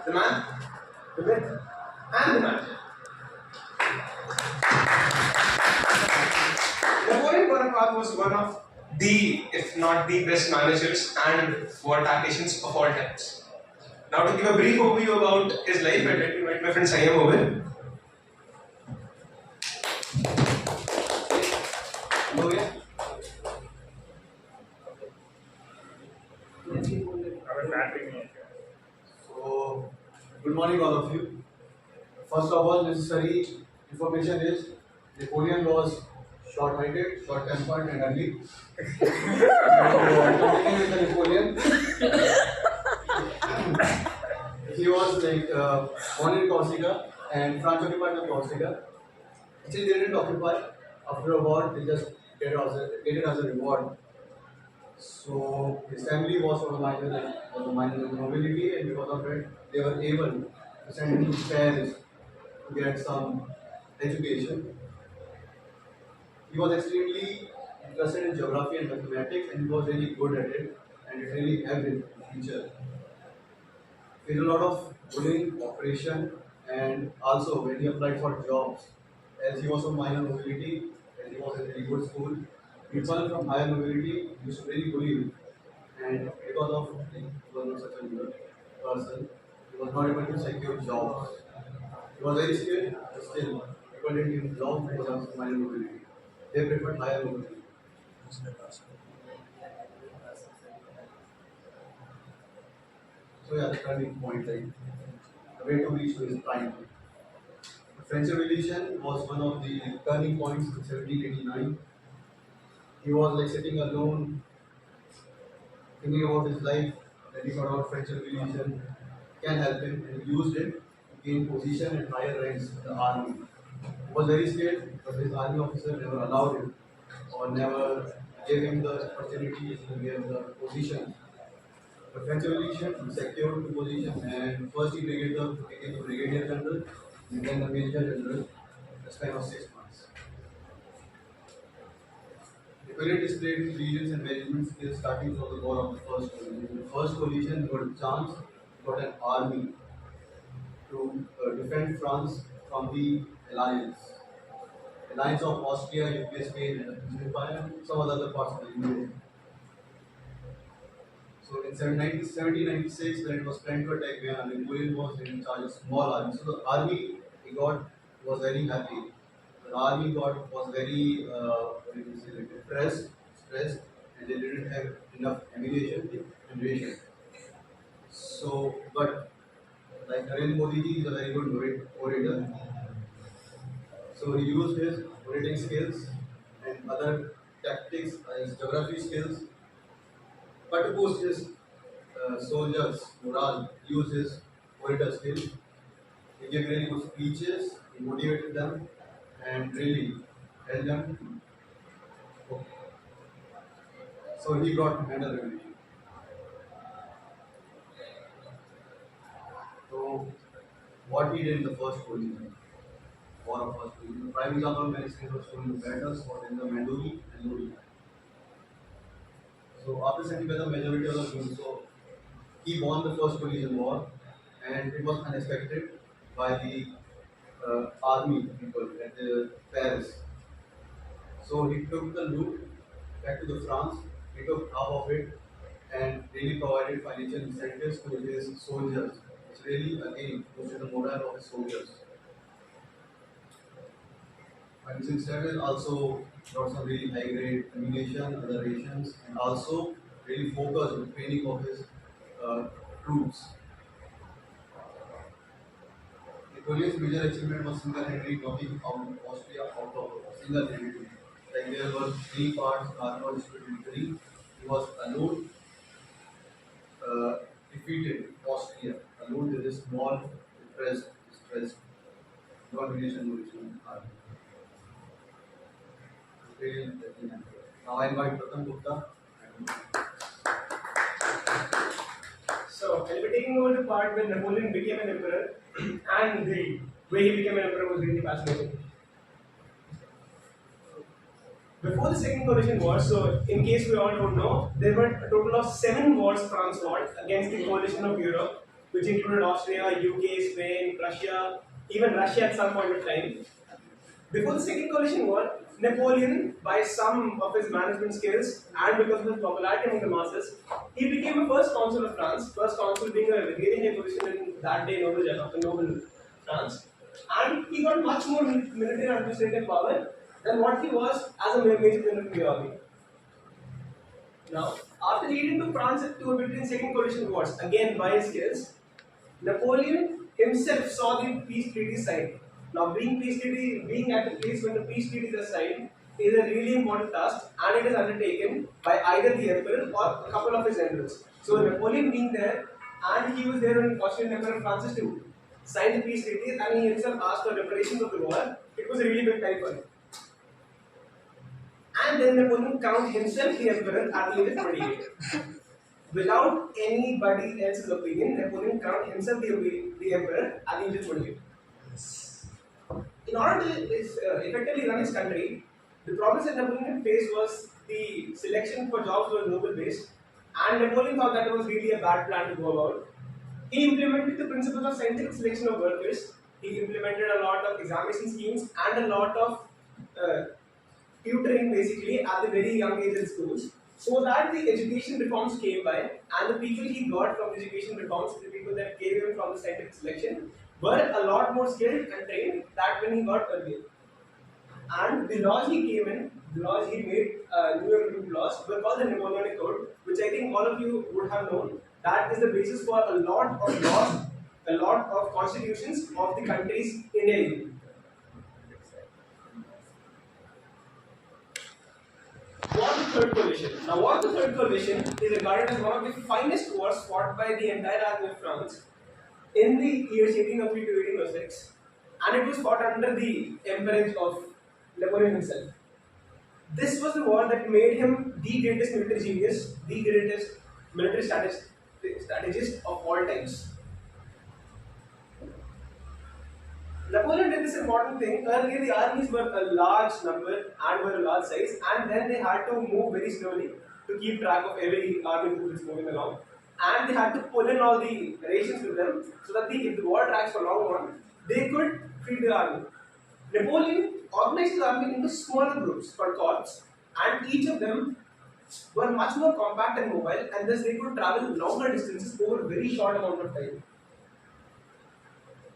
the man, the myth, and the magic. Napoleon Bonaparte was one of the, if not the best managers and war tacticians of all times. Now, to give a brief overview about his life, I'd like to invite my friend Sanyam over. Hello, yeah. So, good morning, all of you. First of all, necessary information is Napoleon was short-heighted, short-tempered, and ugly. Continuing with the Napoleon, he was born in Corsica, and France occupied the Corsica. Actually, they didn't occupy. After a war, they just get it as a reward. So his family was from a minor nobility, and because of it, they were able to send him to Paris to get some education. He was extremely interested in geography and mathematics, and he was really good at it, and it really helped him in the future. He did a lot of bullying, operation, and also when he applied for jobs, as he was from minor nobility, and he was in a very good school, people from higher nobility used to really bully him. And because of he was not such a good person, he was not able to secure jobs. He was very skilled, but still, people didn't give him jobs because of minor nobility. They preferred higher nobility. So yeah, the turning point, like the way to reach to his prime. The French Revolution was one of the turning points in 1789. He was like sitting alone, thinking about his life, then he thought out French Revolution can help him, and he used it to gain position and higher ranks in the army. He was very scared, but his army officer never allowed him or never gave him the opportunities to get the position. The French Revolution he secured the position, and first he became the brigadier general and then the major general in the span of 6 months. Napoleon displayed his brilliance and management skills starting from the war of the first coalition. In the first coalition, he got a chance, he got an army to defend France from the alliance of Austria, UK, Spain, and the British Empire, and some other parts of the Europe. So in 1796, when it was planned to attack Vienna, Napoleon was in charge of small army. So the army he got was very happy. The army got was very what do you say, like stressed, and they didn't have enough ammunition and ration. So, but like Narendra Modi ji is a very good orator. So he used his orating skills and other tactics, his geography skills, but to boost his soldiers' morale, he used his orator skills. He gave really good speeches, he motivated them, and really helped them. So he brought mental revolution. So what he did in the first coalition, war of first coalition. Prime example, many skills were shown in the battles fought in the Manduri and Lodi. So after sending by the majority of the views, so he won the first coalition war, and it was unexpected by the army people at the Paris. So he took the loot back to the France. He took half of it and really provided financial incentives to his soldiers, which really again boosted the morale of his soldiers. Financial incentives also got some really high grade ammunition, other rations, and also really focused on the training of his troops. Napoleon's major achievement was single-handedly knocking out Austria out of single-handedly. Like there were three parts, Arnold distributed three. He was alone, defeated Austria alone with a small, distressed, non-nation army. Now I invite Pratham Gupta. So, I'll be taking over the part when Napoleon became an emperor, and the way he became an emperor was really fascinating. Before the Second Coalition War, so in case we all don't know, there were a total of 7 wars France fought against the coalition of Europe, which included Austria, UK, Spain, Russia, even Russia at some point of time. Before the Second Coalition War, Napoleon, by some of his management skills and because of his popularity among the masses, he became the first consul of France, first consul being a really high position in that day noble France. And he got much more military and administrative power than what he was as a major general in the army. Now, after leading to France to between Second Coalition Wars, again by his skills, Napoleon himself saw the peace treaties signed. Now, being at the place when the peace treaties are signed is a really important task, and it is undertaken by either the emperor or a couple of his generals. So, Napoleon being there, and he was there when Austrian Emperor Francis II signed the peace treaties, and he himself asked for reparations of the war. It was a really big time for him. And then Napoleon crowned himself the emperor at the age of 28. Without anybody else's opinion, Napoleon crowned himself the emperor at the age of 28. In order to effectively run his country, the problems that Napoleon faced was the selection for jobs was noble based, and Napoleon thought that it was really a bad plan to go about. He implemented the principles of scientific selection of workers. He implemented a lot of examination schemes and a lot of tutoring basically at the very young age in schools, so that the education reforms came by, and the people he got from education reforms, the people that came in from the scientific selection, were a lot more skilled and trained than when he got earlier. And the laws he came in, the laws he made, new laws, were called the Napoleonic Code, which I think all of you would have known. That is the basis for a lot of laws, a lot of constitutions of the countries India is in. War the Third Coalition. Now, War the Third Coalition is regarded as one of the finest wars fought by the entire army of France in the years 1803 to 1806, and it was fought under the emperor of Napoleon himself. This was the war that made him the greatest military genius, the greatest military strategist of all times. Napoleon did this important thing. Earlier, the armies were a large number and were a large size, and then they had to move very slowly to keep track of every army who was moving along. And they had to pull in all the rations with them so that if the war drags for long on, they could feed the army. Napoleon organized his army into smaller groups called corps, and each of them were much more compact and mobile, and thus they could travel longer distances over a very short amount of time.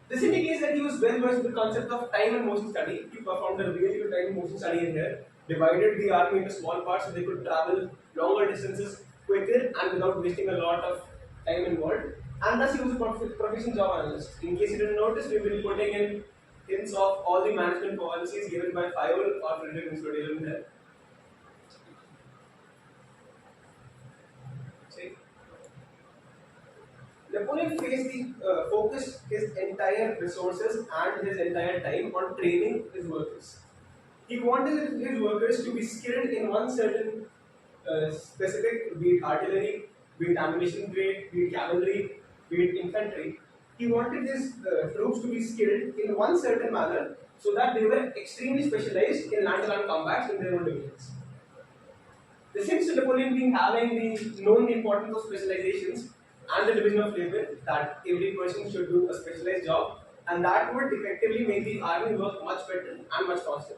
This indicates that he was well versed with the concept of time and motion study. He performed a really good time and motion study in here, divided the army into small parts so they could travel longer distances quicker and without wasting a lot of time involved. And thus he was a proficient job analyst. In case you didn't notice, we will be putting in hints of all the management policies given by Fayol or Frederick in there. Napoleon focused his entire resources and his entire time on training his workers. He wanted his workers to be skilled in one certain specific, be it artillery, be it ammunition grade, be it cavalry, be it infantry. He wanted his troops to be skilled in one certain manner so that they were extremely specialized in land-to-land combats in their own divisions. This seems to Napoleon being having known the importance of specializations and the division of labor, that every person should do a specialized job, and that would effectively make the army work much better and much faster.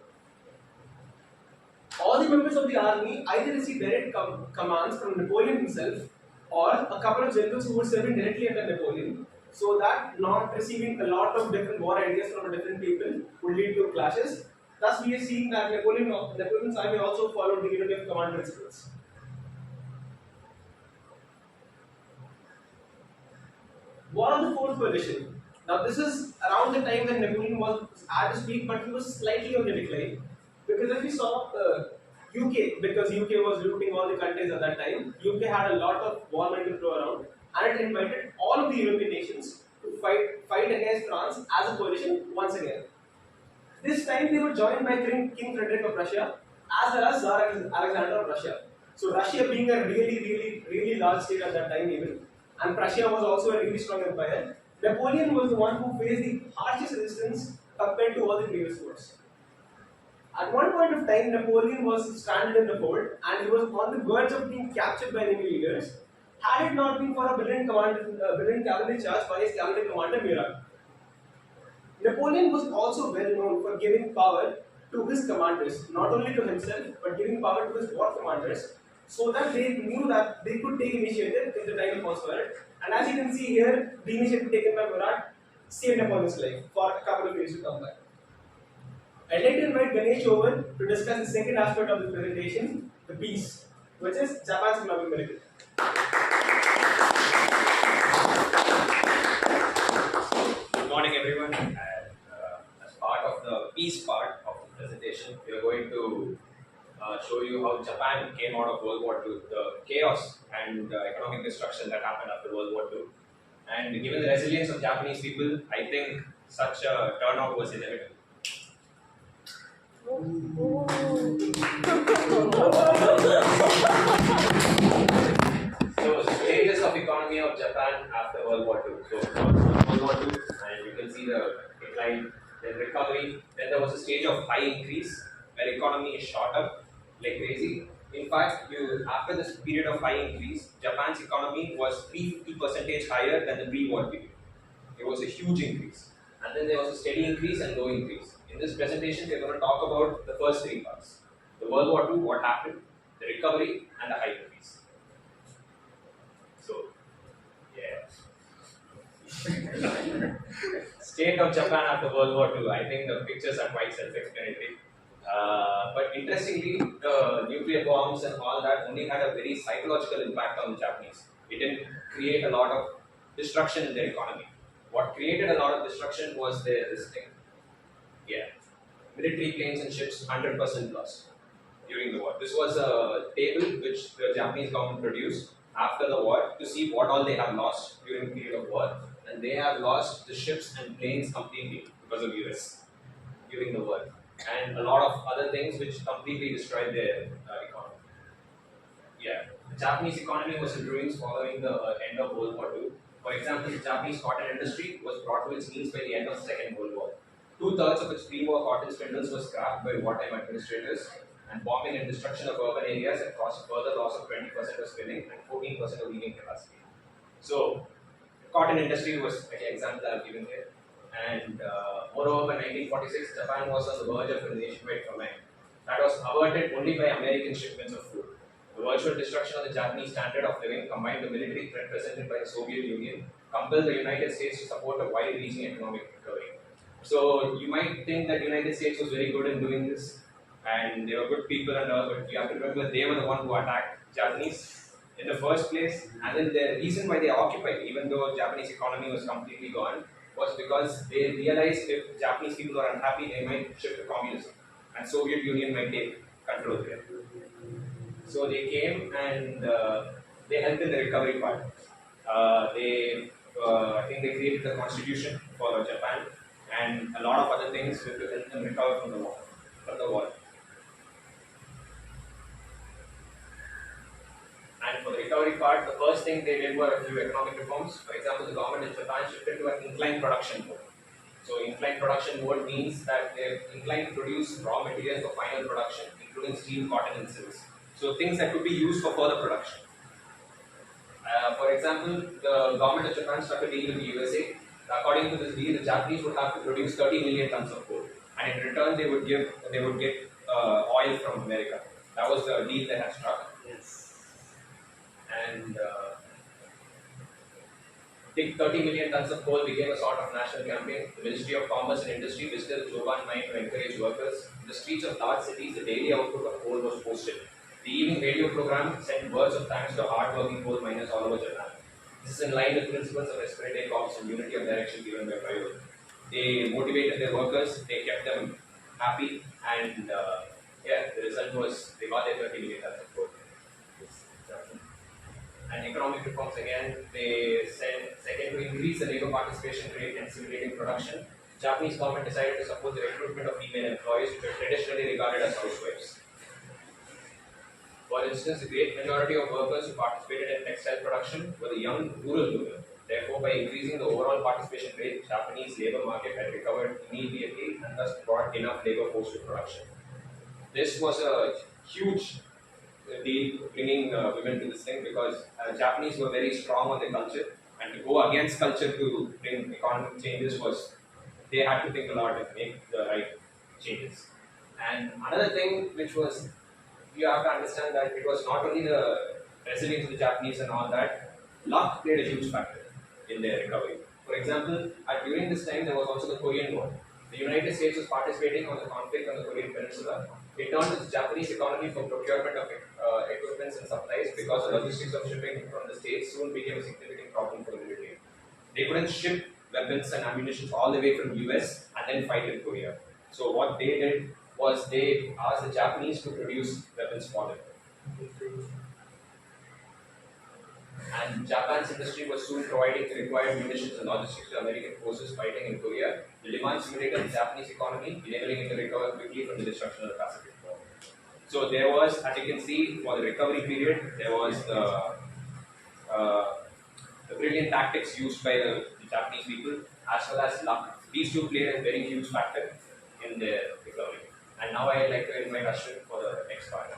All the members of the army either received direct commands from Napoleon himself or a couple of generals who were serving directly under Napoleon, so that not receiving a lot of different war ideas from different people would lead to clashes. Thus, we are seeing that Napoleon's army also followed the unity of command principles. War of the Fourth Coalition. Now, this is around the time when Napoleon was at his peak, but he was slightly on the decline. Because if you saw UK, because UK was looting all the countries at that time, UK had a lot of war money to throw around, and it invited all of the European nations to fight against France as a coalition once again. This time they were joined by King Frederick of Russia as well as Tsar Alexander of Russia. So Russia being a really large state at that time even, and Prussia was also a really strong empire, Napoleon was the one who faced the harshest resistance compared to all the previous wars. At one point of time, Napoleon was stranded in the fort and he was on the verge of being captured by enemy leaders. had it not been for a brilliant cavalry charge by his cavalry commander Murat. Napoleon was also well known for giving power to his commanders, not only to himself, but giving power to his war commanders, so that they knew that they could take initiative if the time was for it. And as you can see here, the initiative taken by Murat saved Napoleon's life for a couple of years to come back. I'd like to invite Ganesh over to discuss the second aspect of this presentation, the peace, which is Japan's economic miracle. Good morning, everyone. And as part of the peace part of the presentation, we are going to show you how Japan came out of World War II, the chaos and economic destruction that happened after World War II. And given the resilience of Japanese people, I think such a turnout was inevitable. So, stages of economy of Japan after World War II. So, World War II, and you can see the decline, then recovery. Then there was a stage of high increase where economy is shot up like crazy. In fact, after this period of high increase, Japan's economy was 350% higher than the pre-war period. It was a huge increase. And then there was a steady increase and low increase. In this presentation, we're going to talk about the first three parts. The World War II, what happened, the recovery, and the high increase. So, yeah. State of Japan after World War II. I think the pictures are quite self-explanatory. But interestingly, the nuclear bombs and all that only had a very psychological impact on the Japanese. It didn't create a lot of destruction in their economy. What created a lot of destruction was this thing. Yeah. Military planes and ships 100% lost during the war. This was a table which the Japanese government produced after the war to see what all they have lost during the period of war. And they have lost the ships and planes completely because of US during the war. And a lot of other things which completely destroyed their economy. Yeah, the Japanese economy was in ruins following the end of World War II. For example, the Japanese cotton industry was brought to its knees by the end of the Second World War. Two-thirds of its pre-war cotton spindles were scrapped by wartime administrators, and bombing and destruction of urban areas had caused further loss of 20% of spinning and 14% of weaving capacity. So, the cotton industry was an example I've given here. And moreover, by 1946, Japan was on the verge of a nationwide famine. That was averted only by American shipments of food. The virtual destruction of the Japanese standard of living, combined with the military threat presented by the Soviet Union, compelled the United States to support a wide-reaching economic recovery. So you might think that the United States was very good in doing this, and they were good people and all, but you have to remember they were the one who attacked Japanese in the first place, and then the reason why they occupied, even though Japanese economy was completely gone, was because they realized if Japanese people are unhappy, they might shift to communism, and Soviet Union might take control there. So they came and they helped in the recovery part. I think they created the constitution for Japan and a lot of other things to help them recover from the war. And for the recovery part, the first thing they did were a few economic reforms. For example, the government in Japan shifted to an inclined production mode. So inclined production mode means that they're inclined to produce raw materials for final production, including steel, cotton, and silks. So things that could be used for further production. For example, the government of Japan struck a deal with the USA. According to this deal, the Japanese would have to produce 30 million tons of coal, and in return, they would get oil from America. That was the deal they had struck. Yes. And 30 million tons of coal became a sort of national campaign. The Ministry of Commerce and Industry visited the Joban mine to encourage workers. In the streets of large cities, the daily output of coal was posted. The evening radio program sent words of thanks to hard-working coal miners all over Japan. This is in line with principles of respiratory corps and unity of direction given by Pryor. They motivated their workers, they kept them happy, and the result was they got their 30 million tons of coal. And economic reforms again, they said second to increase the labor participation rate and stimulating production. Japanese government decided to support the recruitment of female employees which were traditionally regarded as housewives. For instance, the great majority of workers who participated in textile production were the young rural women. Therefore, by increasing the overall participation rate, the Japanese labor market had recovered immediately and thus brought enough labor force to production. This was a huge deal bringing women to this thing because Japanese were very strong on their culture, and to go against culture to bring economic changes was they had to think a lot and make the right changes. And another thing which was you have to understand that it was not only the resilience of the Japanese and all that, luck played a huge factor in their recovery. For example, during this time there was also the Korean War. The United States was participating on the conflict on the Korean Peninsula. It turned the Japanese economy for procurement of equipments and supplies because the logistics of shipping from the States soon became a significant problem for the military. They couldn't ship weapons and ammunition all the way from US and then fight in Korea. So what they did was they asked the Japanese to produce weapons for them. And Japan's industry was soon providing the required munitions and logistics to American forces fighting in Korea. The demand stimulated the Japanese economy, enabling it to recover quickly from the destruction of the Pacific War. So there was, as you can see, for the recovery period, there was the brilliant tactics used by the Japanese people as well as luck. These two played a very huge factor in their recovery. And now I'd like to invite Ashwin for the next part.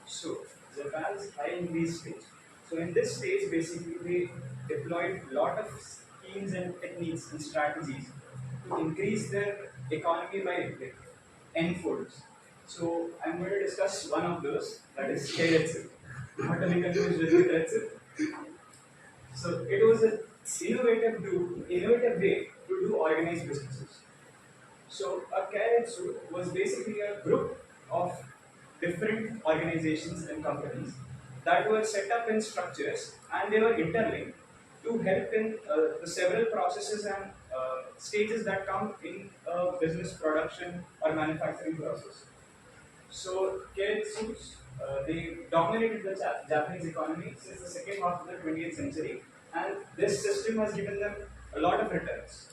So, Japan's high increase stage. So, in this stage, basically, they deployed a lot of schemes and techniques and strategies to increase their economy by like, n-folds. So, I'm going to discuss one of those, that is Keiretsu. Not to be confused with Keiretsu. So, it was an innovative way to do organized businesses. So, a Keiretsu was basically a group of different organizations and companies that were set up in structures and they were interlinked to help in the several processes and stages that come in a business production or manufacturing process. So, Keiretsus, they dominated the Japanese economy since the second half of the 20th century, and this system has given them a lot of returns.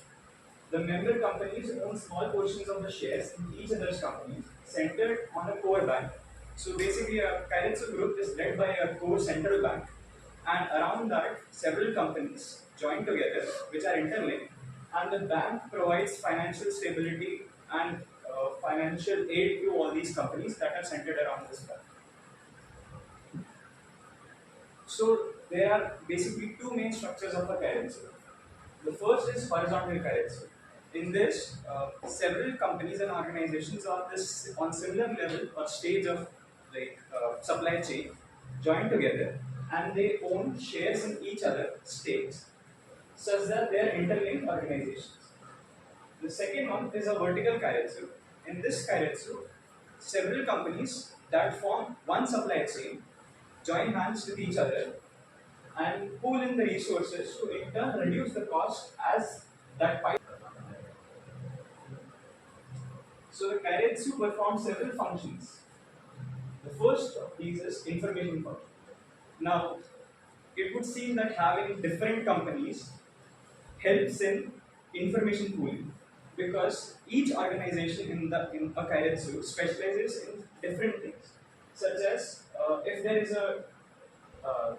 The member companies own small portions of the shares in each other's companies, centered on a core bank. So basically, a Keiretsu group is led by a core central bank, and around that, several companies join together, which are interlinked, and the bank provides financial stability and financial aid to all these companies that are centered around this bank. So there are basically two main structures of a Keiretsu. The first is horizontal Keiretsu. In this, several companies and organizations are on similar level or stage of supply chain join together and they own shares in each other stakes such that they are interlinked organizations. The second one is a vertical Keiretsu. In this Keiretsu, several companies that form one supply chain join hands with each other and pool in the resources to in turn reduce the cost as that pipe. So the Keiretsu performs several functions. The first of these is information function. Now, it would seem that having different companies helps in information pooling because each organization in a Keiretsu specializes in different things, such as if there is a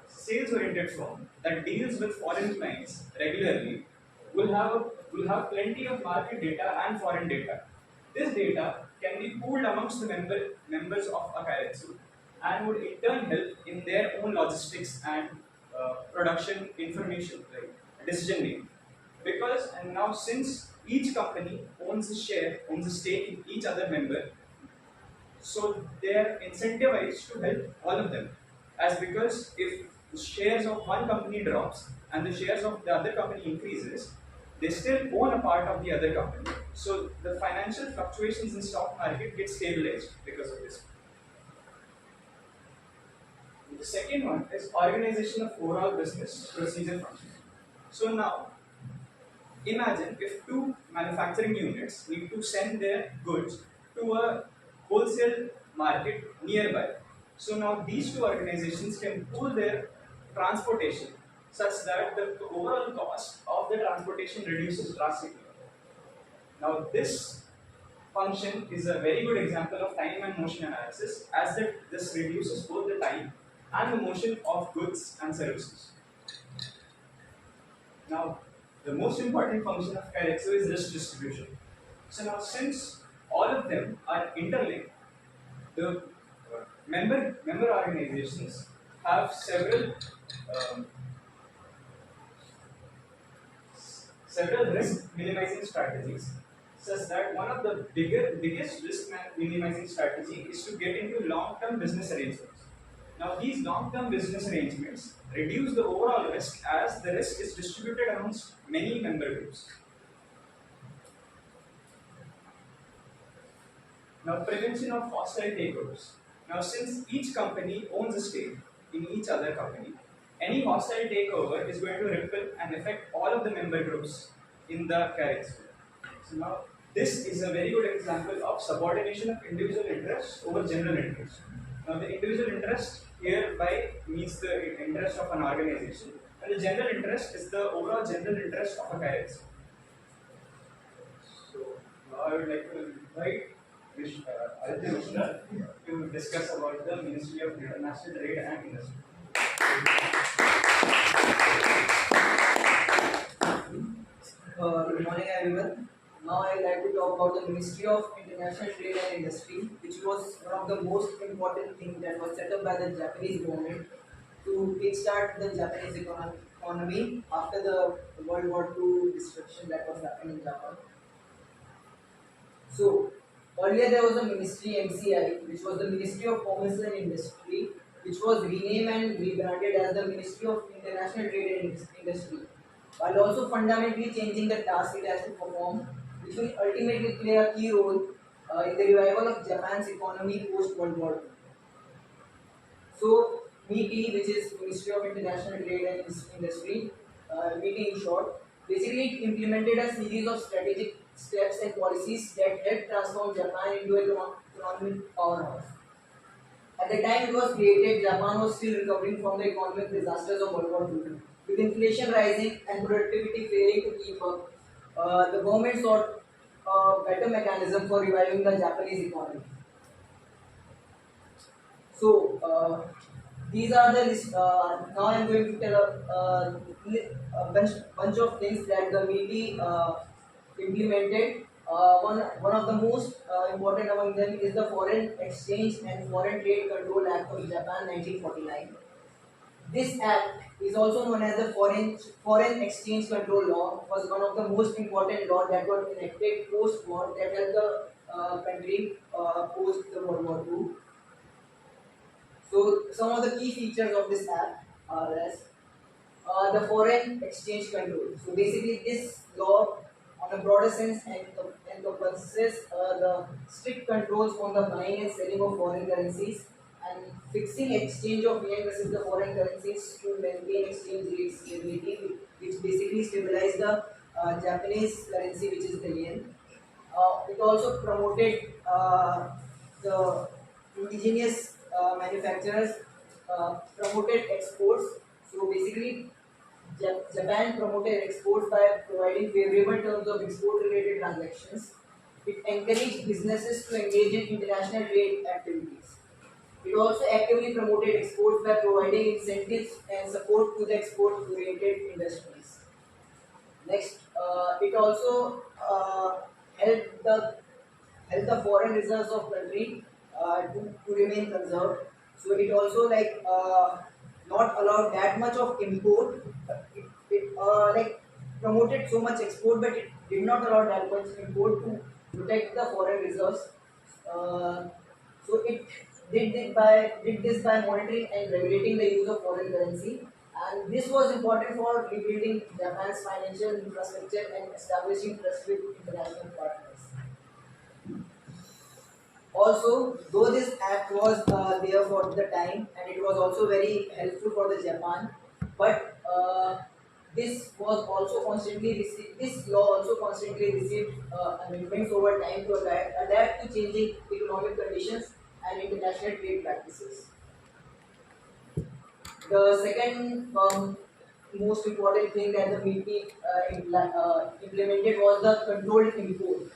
sales-oriented firm that deals with foreign clients regularly, will have plenty of market data and foreign data. This data can be pooled amongst the members of a Keiretsu and would in turn help in their own logistics and production information, like decision making. Because and now since each company owns a stake in each other member, so they are incentivized to help all of them. As because if the shares of one company drops and the shares of the other company increases, they still own a part of the other company. So the financial fluctuations in stock market get stabilized because of this. The second one is organization of overall business procedure function. So now, imagine if two manufacturing units need to send their goods to a wholesale market nearby. So now these two organizations can pool their transportation such that the overall cost of the transportation reduces drastically. Now this function is a very good example of time and motion analysis as this reduces both the time and the motion of goods and services. Now the most important function of Keiretsu is risk distribution. So now since all of them are interlinked. The member organizations have um, several risk minimizing strategies, such that one of the biggest risk minimizing strategy is to get into long-term business arrangements. Now, these long-term business arrangements reduce the overall risk as the risk is distributed amongst many member groups. Now, prevention of hostile takeovers. Now, since each company owns a stake in each other company, any hostile takeover is going to ripple and affect all of the member groups in the carriage. So now, this is a very good example of subordination of individual interests over general interest. Now, the individual interest hereby means the interest of an organization, and the general interest is the overall general interest of a carriage. So now I would like to invite Aditya Mishra to discuss about the Ministry of International Trade and Industry. Good morning, everyone. Now I would like to talk about the Ministry of International Trade and Industry, which was one of the most important things that was set up by the Japanese government to kickstart the Japanese economy after the World War II destruction that was happening in Japan. So earlier there was a ministry MCI, which was the Ministry of Commerce and Industry, which was renamed and rebranded as the Ministry of International Trade and Industry, while also fundamentally changing the task it has to perform, which will ultimately play a key role in the revival of Japan's economy post World War II. So, MITI, which is Ministry of International Trade and Industry, MITI in short, basically it implemented a series of strategic steps and policies that helped transform Japan into an economic powerhouse. At the time it was created, Japan was still recovering from the economic disasters of World War II. With inflation rising and productivity failing to keep up, the government sought a better mechanism for reviving the Japanese economy. So, these are the list. Now I am going to tell a bunch of things that the MITI implemented. One of the most important among them is the Foreign Exchange and Foreign Trade Control Act of Japan 1949. This act is also known as the Foreign Exchange Control Law, was one of the most important laws that were enacted post-war that helped the country post the World War II. So some of the key features of this act are as the foreign exchange control. So basically this law on a broader sense encompasses the strict controls on the buying and selling of foreign currencies and fixing exchange of yen versus the foreign currencies to maintain exchange rate stability, which basically stabilize the Japanese currency, which is the yen. It also promoted the indigenous manufacturers, promoted exports. So basically, Japan promoted exports by providing favorable terms of export-related transactions. It encouraged businesses to engage in international trade activities. It also actively promoted exports by providing incentives and support to the export-oriented industries. Next, it also helped the foreign reserves of country to remain conserved. So it also not allowed that much of import. It promoted so much export, but it did not allow that much import to protect the foreign reserves. So it did this by monitoring and regulating the use of foreign currency, and this was important for rebuilding Japan's financial infrastructure and establishing trust with international partners. Also, though this act was there for the time and it was also very helpful for the Japan, but this was also constantly received. This law also constantly received amendments over time to adapt to changing economic conditions and international trade practices. The second most important thing that the MIPI implemented was the controlled import.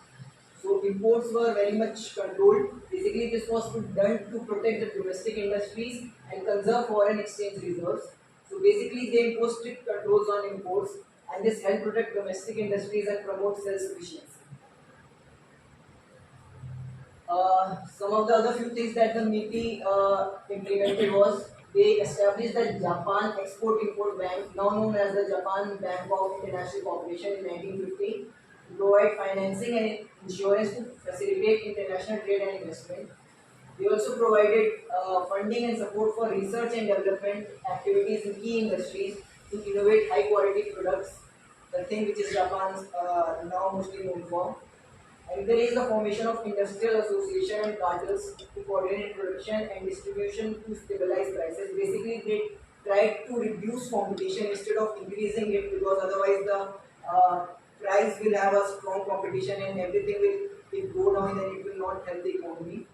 So imports were very much controlled. Basically, this was done to protect the domestic industries and conserve foreign exchange reserves. So basically, they imposed strict controls on imports, and this helped protect domestic industries and promote self-sufficiency. Some of the other few things that the MITI implemented was they established the Japan Export-Import Bank, now known as the Japan Bank of International Cooperation in 1950, to provide financing and insurance to facilitate international trade and investment. They also provided funding and support for research and development activities in key industries to innovate high quality products, the thing which is Japan's now mostly known for. Encourage the formation of industrial association and cartels to coordinate production and distribution to stabilize prices. Basically, they tried to reduce competition instead of increasing it because otherwise the price will have a strong competition and everything will if go down then it will not help the economy.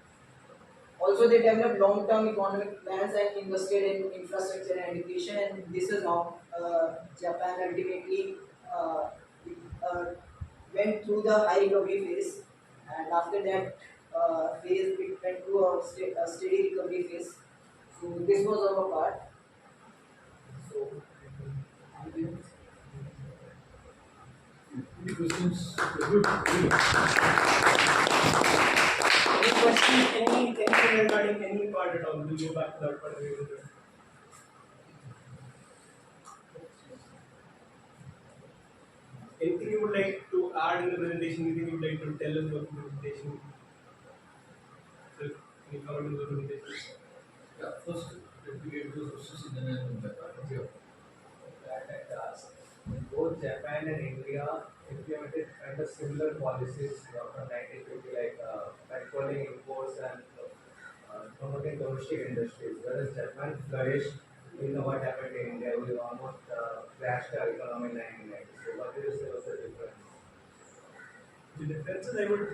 Also, they developed long-term economic plans and invested in infrastructure and education, and this is how Japan ultimately uh, uh, went through the high recovery phase, and after that phase, it went through a steady recovery phase. So this was our part. So, thank you. Any questions? Good. Any questions? Anything regarding any part at all? We'll go back to that part later. Anything you would like to add in the presentation? Anything you would like to tell us about the presentation? So, any comment on the presentation? Yeah, first, let me get those questions and then I will come back. Yeah. That both Japan and India implemented kind of similar policies from 1950, like controlling imports and promoting domestic industries. Whereas Japan flourished, you know what happened in India, we almost crashed our economy in 1990. So, what do you say was the difference? The differences I would.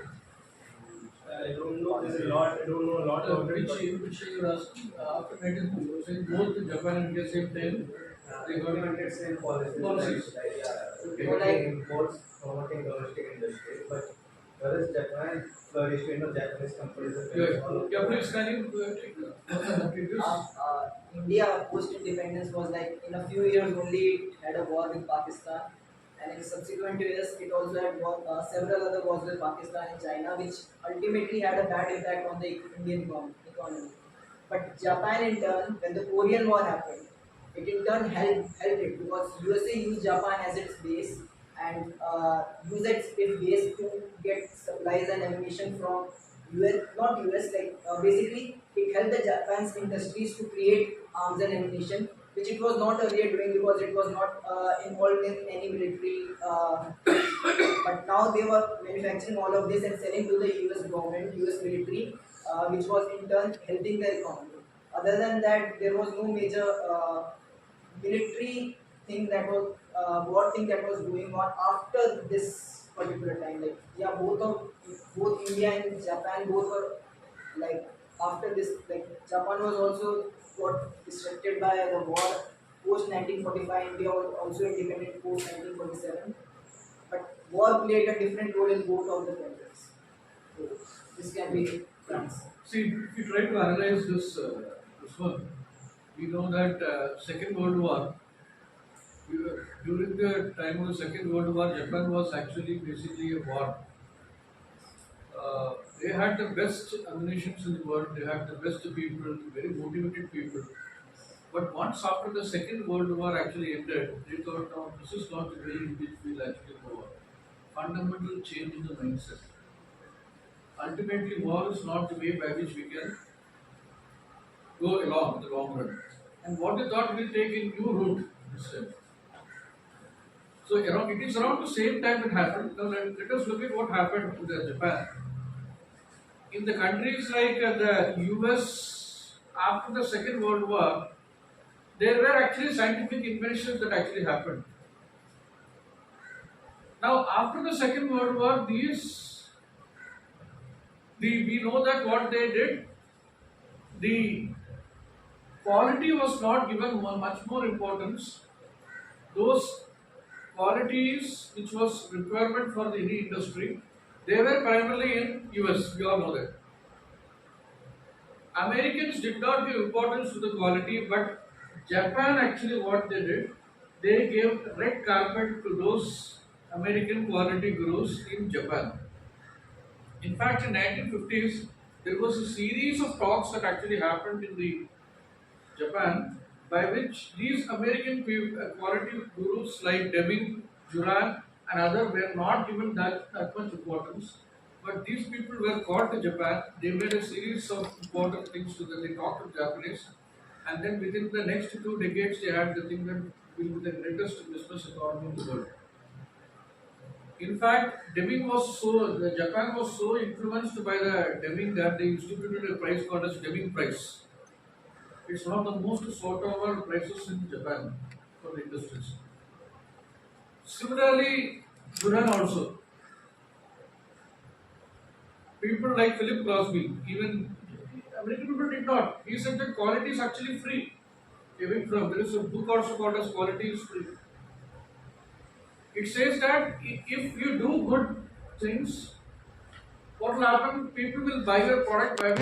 I don't know. There's a lot. I don't know a lot about it. Which you were asking after 1950, saying both Japan and India same time, They implemented same policies. Policies. Like, More like- limiting imports, promoting domestic industries, but whereas Japan flourished, you know, Japanese companies are yeah, all over. yeah, please can you take this? India post-independence was like in a few years only it had a war with Pakistan, and in subsequent years it also had several other wars with Pakistan and China, which ultimately had a bad impact on the Indian economy. But Japan in turn, when the Korean War happened, it in turn helped it because USA used Japan as its base and used its base to get supplies and ammunition from US, not US, like basically it helped the Japan's industries to create arms and ammunition, which it was not earlier doing because it was not involved in any military. But now they were manufacturing all of this and selling to the US government, US military, which was in turn helping the economy. Other than that, there was no major military thing that was war thing that was going on after this particular time. Like yeah, both India and Japan both were like after this. Like Japan was also got distracted by the war post 1945. India was also independent post 1947. But war played a different role in both of the countries. So this can be done. See, if you try to analyze this one, we know that Second World War, during the time of the Second World War, Japan was actually basically a war. They had the best ammunition in the world, they had the best people, very motivated people. But once after the Second World War actually ended, they thought, no, this is not the way in which we will actually go on. Fundamental change in the mindset. Ultimately, war is not the way by which we can go along in the long run. And what they thought will take a new route this time. So it is around the same time it happened. Now let us look at what happened to the Japan. In the countries like the US after the Second World War, there were actually scientific inventions that actually happened. Now after the Second World War, we know that what they did, the quality was not given much more importance. Those qualities which was requirement for the any industry, they were primarily in US, we all know that. Americans did not give importance to the quality, but Japan actually what they did, they gave red carpet to those American quality gurus in Japan. In fact, in 1950s, there was a series of talks that actually happened in the Japan, by which these American quality gurus like Deming, Juran, and other were not given that much importance. But these people were called to Japan. They made a series of important things so that they talked to Japanese, and then within the next 2 decades, they had the thing that will be the greatest business economy in the world. In fact, the Japan was so influenced by the Deming that they instituted a prize called as Deming Prize. It's one of the most sought over prices in Japan for the industries. Similarly, Duran also. People like Philip Crosby, even American people did not. He said that quality is actually free. There is a book also called as Quality is Free. It says that if you do good things, what will happen? People will buy your product by